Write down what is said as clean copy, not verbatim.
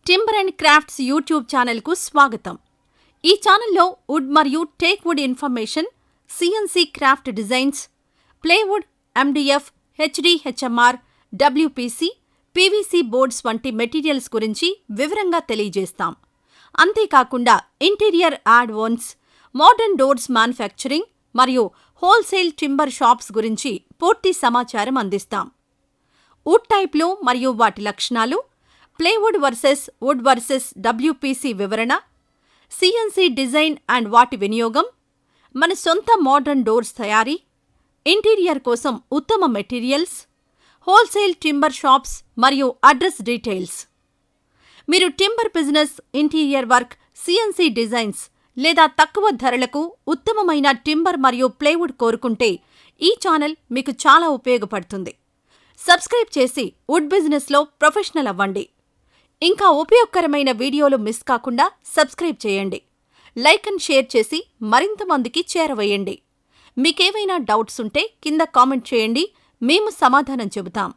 Timber and crafts YouTube ఛానల్కు స్వాగతం. ఈ ఛానల్లో వుడ్ మరియు teak wood information, CNC craft designs, plywood, MDF, HDHMR, WPC, PVC boards వంటి మెటీరియల్స్ గురించి వివరంగా తెలియజేస్తాం. అంతేకాకుండా interior add ons, modern doors manufacturing మరియు హోల్సేల్ టింబర్ షాప్స్ గురించి పూర్తి సమాచారం అందిస్తాం. వుడ్ టైప్లు మరియు వాటి లక్షణాలు, plywood versus wood versus WPC వివరణ, సిఎన్సి డిజైన్ అండ్ వాటి వినియోగం, మన సొంత మోడర్న్ డోర్స్ తయారీ, ఇంటీరియర్ కోసం ఉత్తమ మెటీరియల్స్, హోల్సేల్ టింబర్ షాప్స్ మరియు అడ్రస్ డీటెయిల్స్. మీరు timber business, interior work, CNC designs లేదా తక్కువ ధరలకు ఉత్తమమైన టింబర్ మరియు ప్లేవుడ్ కోరుకుంటే ఈ ఛానల్ మీకు చాలా ఉపయోగపడుతుంది. సబ్స్క్రైబ్ చేసి వుడ్ బిజినెస్లో ప్రొఫెషనల్ అవ్వండి. ఇంకా ఉపయోగకరమైన వీడియోలు మిస్ కాకుండా సబ్స్క్రైబ్ చేయండి. లైక్ అండ్ షేర్ చేసి మరింత మందికి చేరవేయండి. మీకేవైనా డౌట్స్ ఉంటే కింద కామెంట్ చేయండి, మేము సమాధానం చెబుతాం.